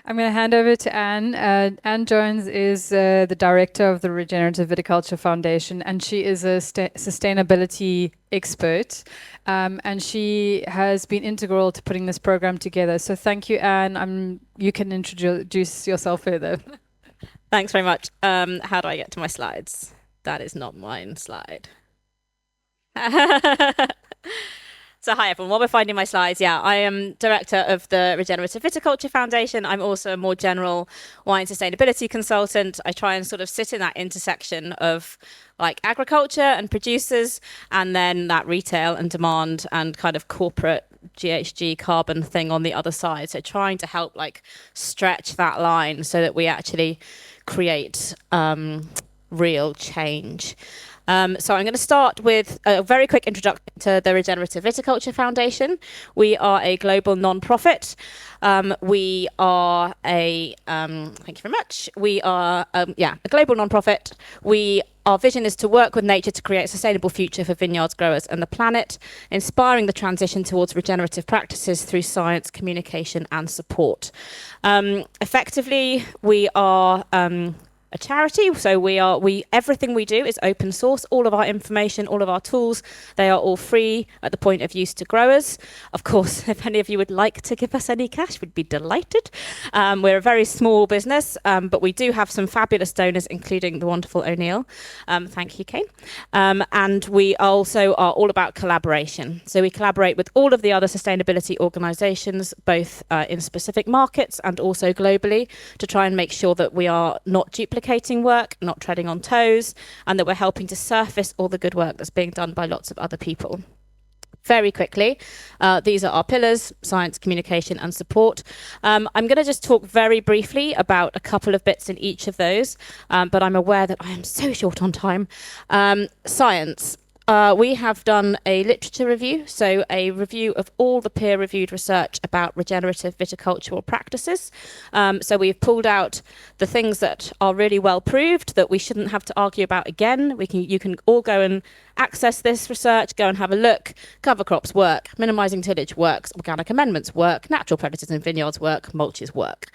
I'm going to hand over to Anne. Anne Jones is the director of the Regenerative Viticulture Foundation, and she is a sustainability expert. And she has been integral to putting this program together. So thank you, Anne. You can introduce yourself further. Thanks very much. How do I get to my slides? That is not mine slide. So hi everyone, while we're finding my slides, I am director of the Regenerative Viticulture Foundation. I'm also a more general wine sustainability consultant. I try and sort of sit in that intersection of like agriculture and producers, and then that retail and demand and kind of corporate GHG carbon thing on the other side. So trying to help like stretch that line so that we actually create real change. So I'm going to start with a very quick introduction to the Regenerative Viticulture Foundation. We are a global non-profit. We are thank you very much. We are, a global non-profit. Our vision is to work with nature to create a sustainable future for vineyards, growers and the planet, inspiring the transition towards regenerative practices through science, communication and support. Effectively, we are a charity, so everything we do is open source. All of our information, all of our tools, they are all free at the point of use to growers. Of course, if any of you would like to give us any cash, we'd be delighted. We're a very small business, but we do have some fabulous donors, including the wonderful O'Neill. Thank you, Kane. And we also are all about collaboration. So we collaborate with all of the other sustainability organisations, both in specific markets and also globally, to try and make sure that we are not duplicating work, not treading on toes, and that we're helping to surface all the good work that's being done by lots of other people. Very quickly, these are our pillars: science, communication and support. I'm going to just talk very briefly about a couple of bits in each of those, but I'm aware that I am so short on time. Science. We have done a literature review, so a review of all the peer-reviewed research about regenerative viticultural practices. So we've pulled out the things that are really well proved that we shouldn't have to argue about again. You can all go and access this research, go and have a look. Cover crops work, minimising tillage works, organic amendments work, natural predators in vineyards work, mulches work.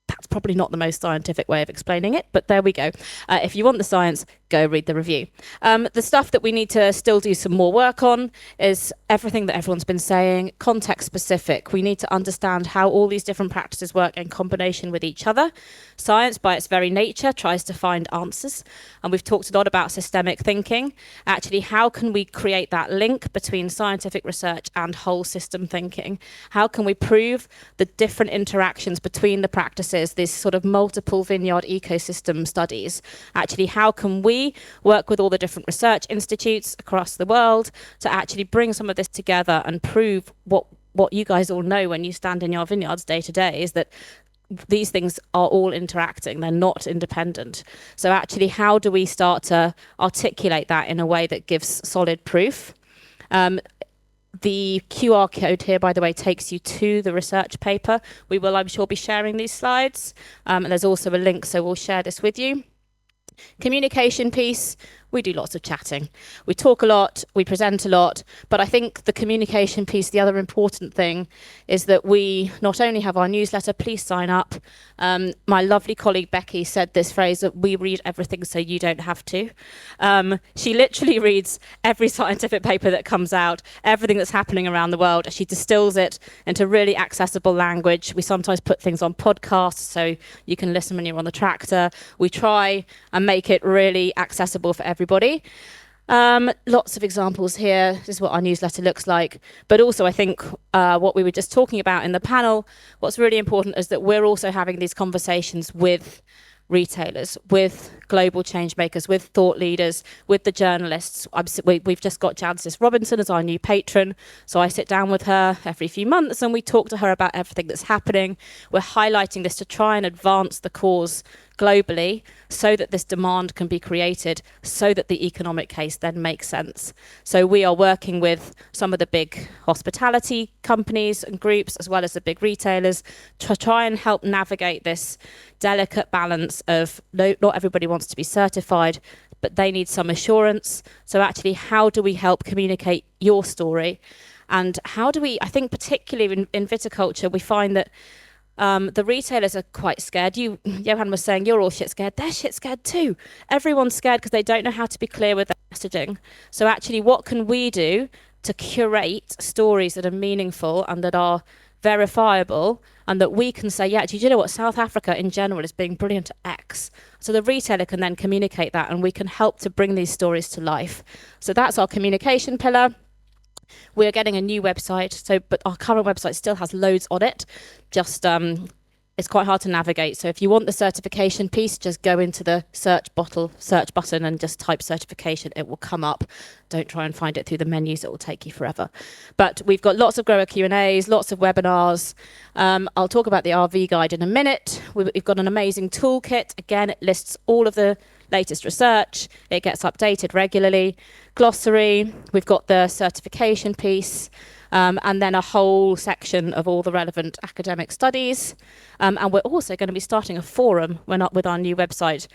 That's probably not the most scientific way of explaining it, but there we go. If you want the science, go read the review. The stuff that we need to still do some more work on is everything that everyone's been saying, context specific. We need to understand how all these different practices work in combination with each other. Science, by its very nature, tries to find answers. And we've talked a lot about systemic thinking. Actually, how can we create that link between scientific research and whole system thinking? How can we prove the different interactions between the practices, these sort of multiple vineyard ecosystem studies? Actually, how can we work with all the different research institutes across the world to actually bring some of this together and prove what you guys all know when you stand in your vineyards day to day, is that these things are all interacting, they're not independent. So actually, how do we start to articulate that in a way that gives solid proof? The QR code here, by the way, takes you to the research paper. We will, I'm sure, be sharing these slides. And there's also a link, so we'll share this with you. Communication piece, we do lots of chatting. We talk a lot, we present a lot, but I think the communication piece, the other important thing is that we not only have our newsletter, please sign up. My lovely colleague Becky said this phrase that we read everything so you don't have to. She literally reads every scientific paper that comes out, everything that's happening around the world. She distills it into really accessible language. We sometimes put things on podcasts so you can listen when you're on the tractor. We try and make it really accessible for everybody. Lots of examples here. This is what our newsletter looks like. But also, I think what we were just talking about in the panel, what's really important is that we're also having these conversations with retailers, with global change makers, with thought leaders, with the journalists. We've just got Jancis Robinson as our new patron. So I sit down with her every few months and we talk to her about everything that's happening. We're highlighting this to try and advance the cause globally so that this demand can be created, so that the economic case then makes sense. So we are working with some of the big hospitality companies and groups, as well as the big retailers, to try and help navigate this delicate balance of not everybody wants to be certified, but they need some assurance. So actually, how do we help communicate your story? And how do we, I think particularly in viticulture, we find that The retailers are quite scared. Johan was saying, you're all shit scared. They're shit scared too. Everyone's scared because they don't know how to be clear with their messaging. So actually, what can we do to curate stories that are meaningful and that are verifiable, and that we can say, yeah, do you know what? South Africa in general is being brilliant at X. So the retailer can then communicate that, and we can help to bring these stories to life. So that's our communication pillar. We're getting a new website, but our current website still has loads on it. Just it's quite hard to navigate. So if you want the certification piece, just go into the search button and just type certification. It will come up. Don't try and find it through the menus. It will take you forever. But we've got lots of grower Q&As, lots of webinars. I'll talk about the RV guide in a minute. We've got an amazing toolkit. Again, it lists all of the latest research. It gets updated regularly. Glossary. We've got the certification piece. And then a whole section of all the relevant academic studies. And we're also going to be starting a forum with our new website.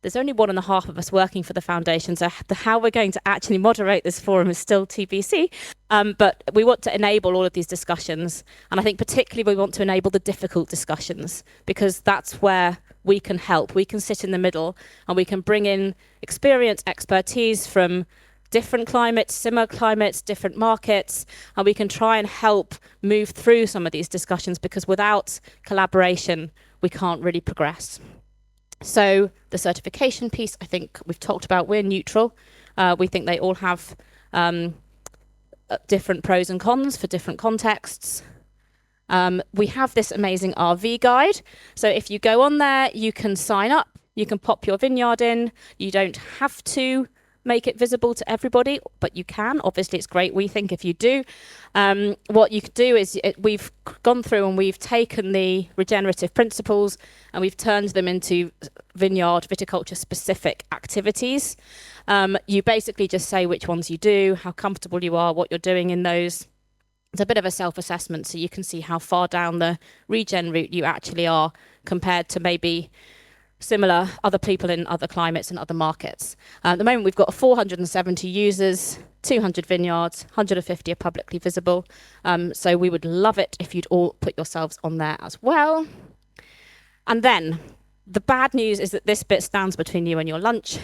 There's only 1.5 of us working for the foundation, so how we're going to actually moderate this forum is still TBC. But we want to enable all of these discussions. And I think particularly we want to enable the difficult discussions, because that's where we can help. We can sit in the middle and we can bring in experience, expertise from different climates, similar climates, different markets, and we can try and help move through some of these discussions, because without collaboration, we can't really progress. So the certification piece, I think we've talked about, we're neutral. We think they all have different pros and cons for different contexts. We have this amazing RV guide. So if you go on there, you can sign up, you can pop your vineyard in, you don't have to make it visible to everybody, but you can. Obviously, it's great, we think, if you do. What you could do is, we've gone through and we've taken the regenerative principles and we've turned them into vineyard viticulture specific activities. You basically just say which ones you do, how comfortable you are, what you're doing in those. It's a bit of a self-assessment, so you can see how far down the regen route you actually are compared to maybe similar other people in other climates and other markets. At the moment, we've got 470 users, 200 vineyards, 150 are publicly visible. So we would love it if you'd all put yourselves on there as well. And then the bad news is that this bit stands between you and your lunch.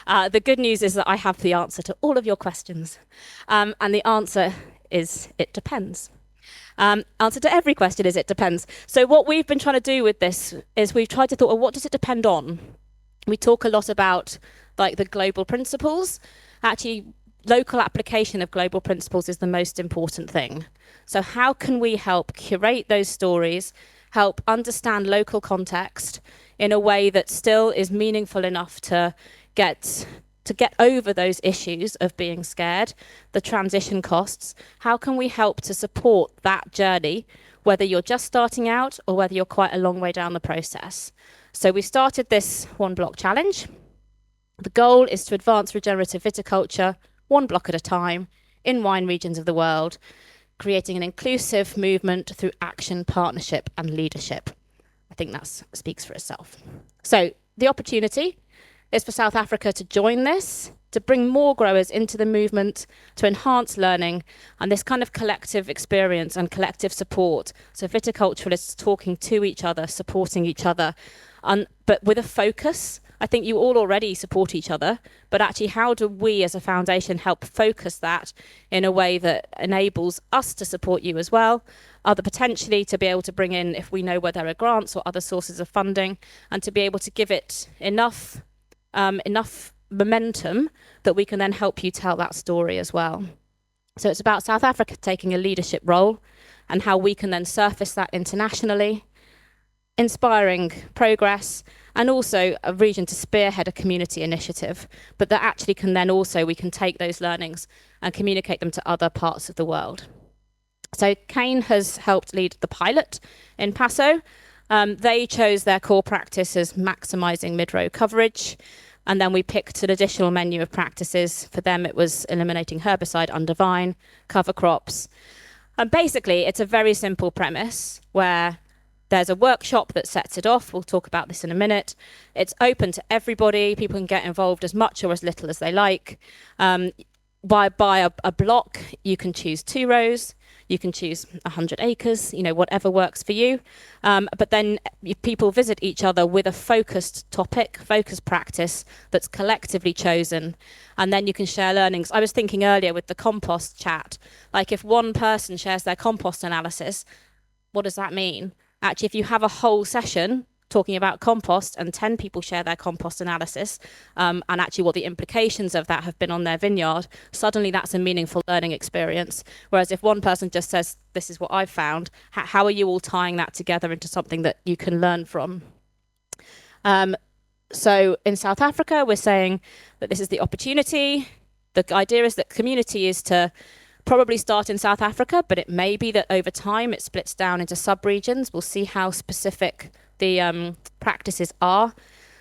The good news is that I have the answer to all of your questions. And the answer is, it depends. Answer to every question is, it depends. So what we've been trying to do with this is we've tried to thought, well, what does it depend on? We talk a lot about like the global principles. Actually, local application of global principles is the most important thing. So how can we help curate those stories, help understand local context in a way that still is meaningful enough to get over those issues of being scared, the transition costs? How can we help to support that journey, whether you're just starting out or whether you're quite a long way down the process? So we started this 1 block challenge. The goal is to advance regenerative viticulture 1 block at a time in wine regions of the world, creating an inclusive movement through action, partnership, and leadership. I think that speaks for itself. So the opportunity is for South Africa to join this, to bring more growers into the movement, to enhance learning and this kind of collective experience and collective support. So viticulturalists talking to each other, supporting each other, but with a focus. I think you all already support each other, but actually how do we as a foundation help focus that in a way that enables us to support you as well, other potentially to be able to bring in, if we know where there are grants or other sources of funding, and to be able to give it enough momentum that we can then help you tell that story as well. So it's about South Africa taking a leadership role and how we can then surface that internationally, inspiring progress, and also a region to spearhead a community initiative, but that actually can then also, we can take those learnings and communicate them to other parts of the world. So Kane has helped lead the pilot in Paso. They chose their core practice as maximising mid-row coverage, and then we picked an additional menu of practices. For them, it was eliminating herbicide under vine, cover crops. And basically, it's a very simple premise where there's a workshop that sets it off. We'll talk about this in a minute. It's open to everybody. People can get involved as much or as little as they like. By a block, you can choose 2 rows. You can choose 100 acres, whatever works for you. But then people visit each other with a focused topic, focused practice that's collectively chosen. And then you can share learnings. I was thinking earlier with the compost chat, like if one person shares their compost analysis, what does that mean? Actually, if you have a whole session talking about compost and 10 people share their compost analysis and actually what the implications of that have been on their vineyard, suddenly that's a meaningful learning experience. Whereas if one person just says, this is what I've found, how are you all tying that together into something that you can learn from? So in South Africa, we're saying that this is the opportunity. The idea is that community is to probably start in South Africa, but it may be that over time it splits down into sub-regions. We'll see how specific the practices are.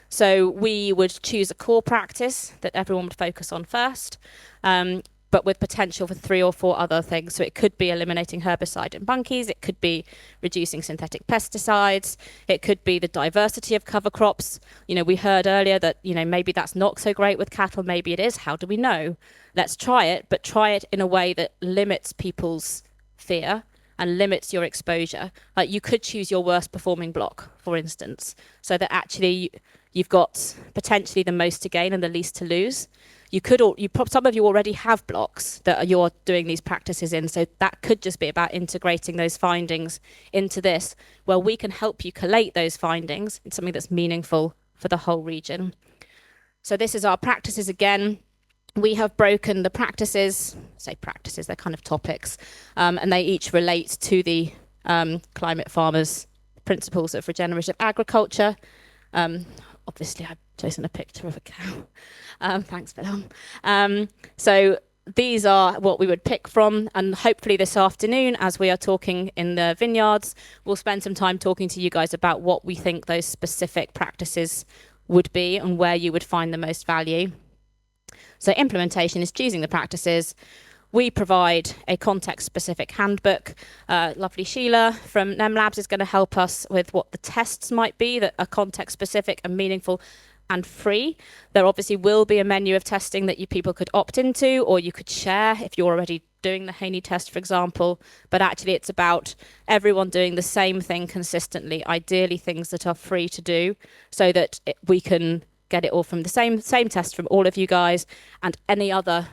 So we would choose a core practice that everyone would focus on first, but with potential for 3 or 4 other things. So it could be eliminating herbicide and bunkies, it could be reducing synthetic pesticides, it could be the diversity of cover crops. We heard earlier that, maybe that's not so great with cattle, maybe it is. How do we know? Let's try it, but try it in a way that limits people's fear and limits your exposure. Like you could choose your worst performing block, for instance, so that actually you've got potentially the most to gain and the least to lose. Some of you already have blocks that you're doing these practices in, so that could just be about integrating those findings into this, where we can help you collate those findings in something that's meaningful for the whole region. So this is our practices again. We have broken the practices, they're kind of topics, and they each relate to the climate farmers' principles of regenerative agriculture. Obviously, I've chosen a picture of a cow. Thanks, Willem. So these are what we would pick from, and hopefully this afternoon, as we are talking in the vineyards, we'll spend some time talking to you guys about what we think those specific practices would be and where you would find the most value. So implementation is choosing the practices. We provide a context-specific handbook. Lovely Sheila from NEM Labs is going to help us with what the tests might be that are context-specific and meaningful and free. There obviously will be a menu of testing that people could opt into, or you could share if you're already doing the Haney test, for example. But actually, it's about everyone doing the same thing consistently, ideally things that are free to do, so that we can get it all from the same test from all of you guys and any other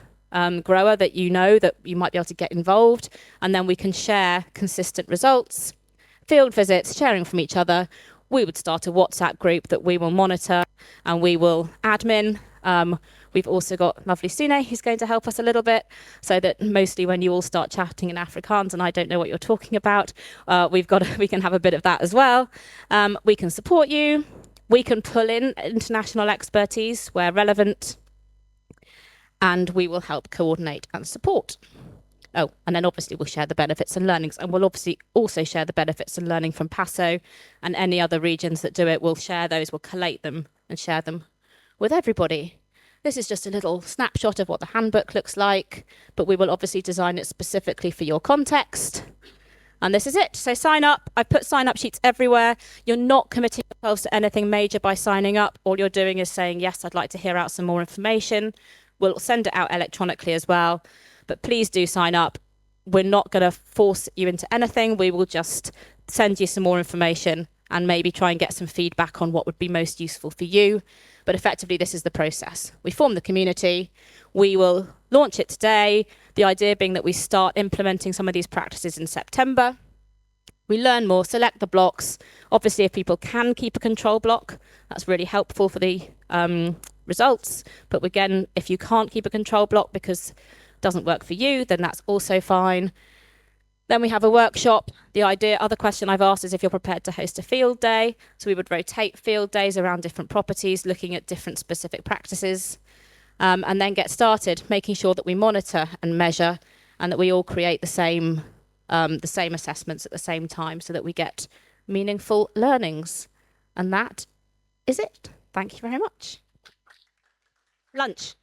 grower that that you might be able to get involved, and then we can share consistent results, field visits, sharing from each other. We would start a WhatsApp group that we will monitor and we will admin. We've also got lovely Sune who's going to help us a little bit, so that mostly when you all start chatting in Afrikaans and I don't know what you're talking about, we can have a bit of that as well. We can support you. We can pull in international expertise where relevant, and we will help coordinate and support. Oh, and then obviously we'll share the benefits and learnings, and we'll obviously also share the benefits and learning from PASO and any other regions that do it. We'll share those, we'll collate them and share them with everybody. This is just a little snapshot of what the handbook looks like, but we will obviously design it specifically for your context. And this is it. So sign up. I put sign up sheets everywhere. You're not committing yourselves to anything major by signing up. All you're doing is saying, yes, I'd like to hear out some more information. We'll send it out electronically as well. But please do sign up. We're not going to force you into anything. We will just send you some more information and maybe try and get some feedback on what would be most useful for you. But effectively, this is the process. We form the community. We will launch it today. The idea being that we start implementing some of these practices in September. We learn more, select the blocks. Obviously, if people can keep a control block, that's really helpful for the results. But again, if you can't keep a control block because it doesn't work for you, then that's also fine. Then we have a workshop. The other question I've asked is if you're prepared to host a field day. So we would rotate field days around different properties, looking at different specific practices, and then get started, making sure that we monitor and measure and that we all create the same assessments at the same time so that we get meaningful learnings. And that is it. Thank you very much. Lunch.